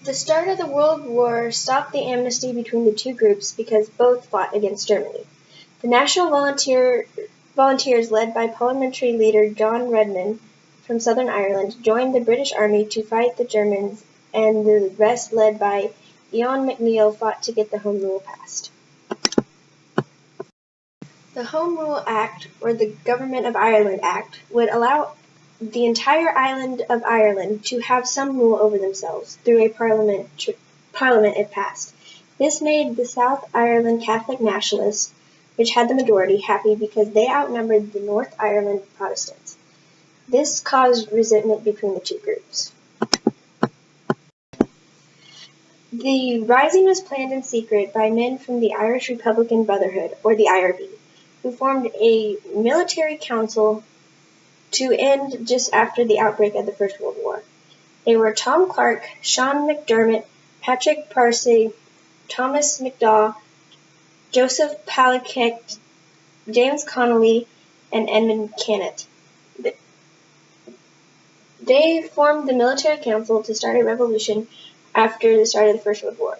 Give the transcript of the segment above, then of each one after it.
The start of the World War stopped the amnesty between the two groups because both fought against Germany. The National Volunteers, led by parliamentary leader John Redmond from Southern Ireland, joined the British Army to fight the Germans, and the rest, led by Ian MacNeill, fought to get the Home Rule passed. The Home Rule Act, or the Government of Ireland Act, would allow the entire island of Ireland to have some rule over themselves through a parliament if passed. This made the South Ireland Catholic Nationalists, which had the majority, happy because they outnumbered the North Ireland Protestants. This caused resentment between the two groups. The rising was planned in secret by men from the Irish Republican Brotherhood, or the IRB, who formed a military council to end just after the outbreak of the First World War. They were Tom Clark, Sean McDermott, Patrick Parsley, Thomas McDaw, Joseph Palaket, James Connolly, and Edmund Kennett. They formed the military council to start a revolution after the start of the First World War.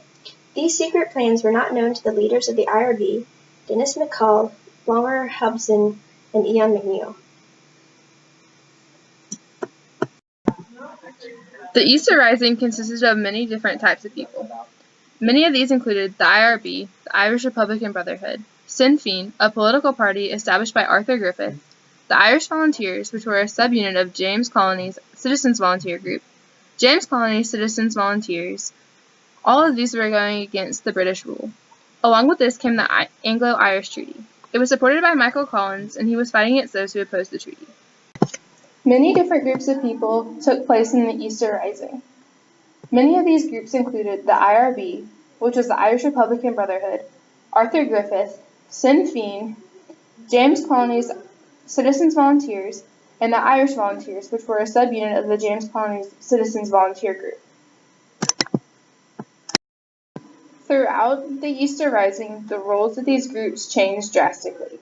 These secret plans were not known to the leaders of the IRB, Dennis McCall, Blomer Hobson, and Ian MacNeill. The Easter Rising consisted of many different types of people. Many of these included the IRB, the Irish Republican Brotherhood, Sinn Féin, a political party established by Arthur Griffith, the Irish Volunteers, which were a subunit of James Colony's Citizens Volunteer Group, James Colony's Citizens Volunteers. All of these were going against the British rule. Along with this came the Anglo-Irish Treaty. It was supported by Michael Collins, and he was fighting against those who opposed the treaty. Many different groups of people took place in the Easter Rising. Many of these groups included the IRB, which was the Irish Republican Brotherhood, Arthur Griffith, Sinn Féin, James Colony's Citizens Volunteers, and the Irish Volunteers, which were a subunit of the James Colony's Citizens Volunteer Group. Throughout the Easter Rising, the roles of these groups changed drastically.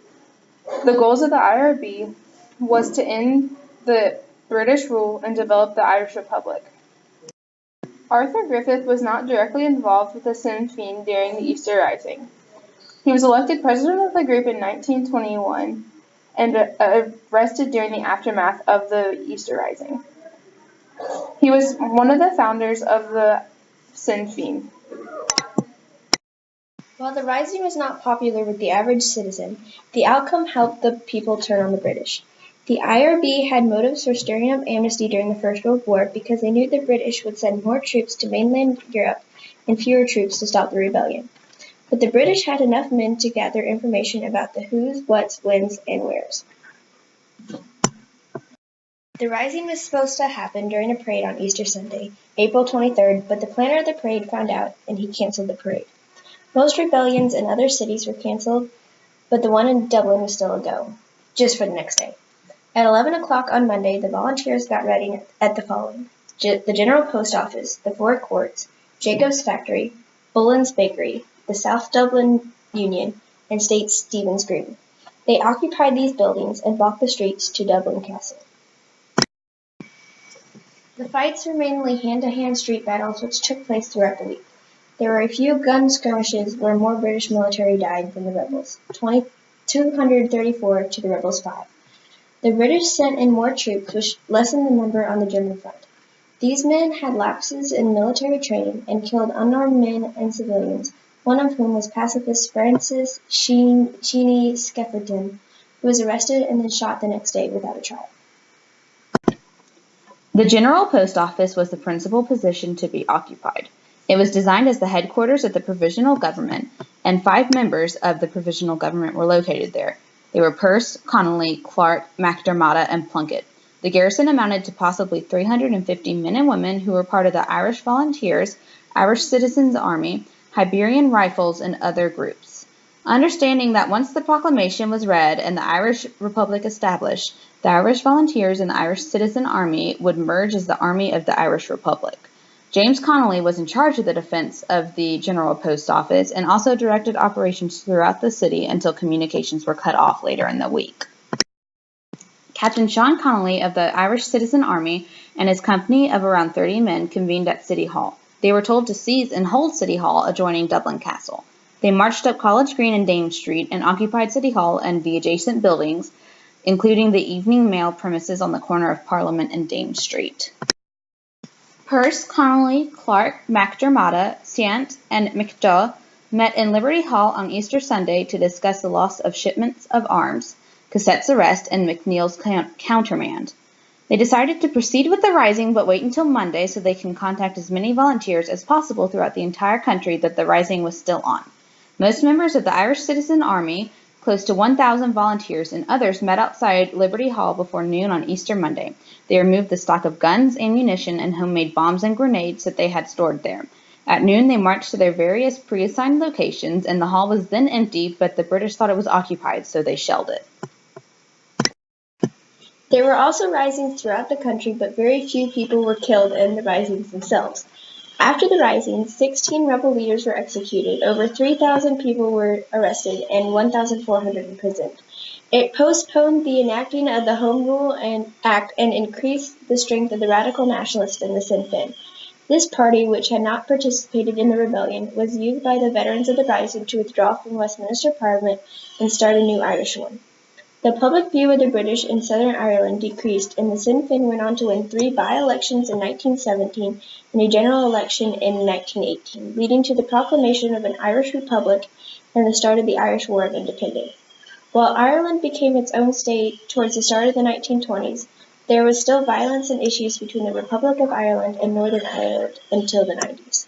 The goals of the IRB was to end the British rule and develop the Irish Republic. Arthur Griffith was not directly involved with the Sinn Féin during the Easter Rising. He was elected president of the group in 1921 and arrested during the aftermath of the Easter Rising. He was one of the founders of the Sinn Féin. While the Rising was not popular with the average citizen, the outcome helped the people turn on the British. The IRB had motives for stirring up amnesty during the First World War because they knew the British would send more troops to mainland Europe and fewer troops to stop the rebellion. But the British had enough men to gather information about the who's, what's, whens, and wheres. The Rising was supposed to happen during a parade on Easter Sunday, April 23rd, but the planner of the parade found out and he canceled the parade. Most rebellions in other cities were canceled, but the one in Dublin was still a go, just for the next day. At 11 o'clock on Monday, the volunteers got ready at the following: the General Post Office, the Four Courts, Jacob's Factory, Bullen's Bakery, the South Dublin Union, and St. Stephen's Green. They occupied these buildings and blocked the streets to Dublin Castle. The fights were mainly hand-to-hand street battles which took place throughout the week. There were a few gun skirmishes where more British military died than the rebels, 234 to the rebels 5. The British sent in more troops, which lessened the number on the German front. These men had lapses in military training and killed unarmed men and civilians, one of whom was pacifist Francis Cheney Skeffington, who was arrested and then shot the next day without a trial. The General Post Office was the principal position to be occupied. It was designed as the headquarters of the provisional government, and 5 members of the provisional government were located there. They were Pearse, Connolly, Clark, McDermott, and Plunkett. The garrison amounted to possibly 350 men and women who were part of the Irish Volunteers, Irish Citizens Army, Hibernian Rifles, and other groups. Understanding that once the proclamation was read and the Irish Republic established, the Irish Volunteers and the Irish Citizen Army would merge as the Army of the Irish Republic. James Connolly was in charge of the defense of the General Post Office and also directed operations throughout the city until communications were cut off later in the week. Captain Sean Connolly of the Irish Citizen Army and his company of around 30 men convened at City Hall. They were told to seize and hold City Hall adjoining Dublin Castle. They marched up College Green and Dame Street and occupied City Hall and the adjacent buildings, including the Evening Mail premises on the corner of Parliament and Dame Street. Pearse, Connolly, Clark, MacDermott, Sant, and McDowell met in Liberty Hall on Easter Sunday to discuss the loss of shipments of arms, Cassette's arrest, and McNeill's countermand. They decided to proceed with the rising but wait until Monday so they can contact as many volunteers as possible throughout the entire country that the rising was still on. Most members of the Irish Citizen Army, close to 1,000 volunteers, and others met outside Liberty Hall before noon on Easter Monday. They removed the stock of guns, ammunition, and homemade bombs and grenades that they had stored there. At noon, they marched to their various pre-assigned locations, and the hall was then empty, but the British thought it was occupied, so they shelled it. There were also risings throughout the country, but very few people were killed in the risings themselves. After the risings, 16 rebel leaders were executed, over 3,000 people were arrested, and 1,400 imprisoned. It postponed the enacting of the Home Rule Act and increased the strength of the radical nationalists and the Sinn Féin. This party, which had not participated in the rebellion, was used by the veterans of the rising to withdraw from Westminster Parliament and start a new Irish one. The public view of the British in Southern Ireland decreased, and the Sinn Féin went on to win 3 by-elections in 1917 and a general election in 1918, leading to the proclamation of an Irish Republic and the start of the Irish War of Independence. While Ireland became its own state towards the start of the 1920s, there was still violence and issues between the Republic of Ireland and Northern Ireland until the 90s.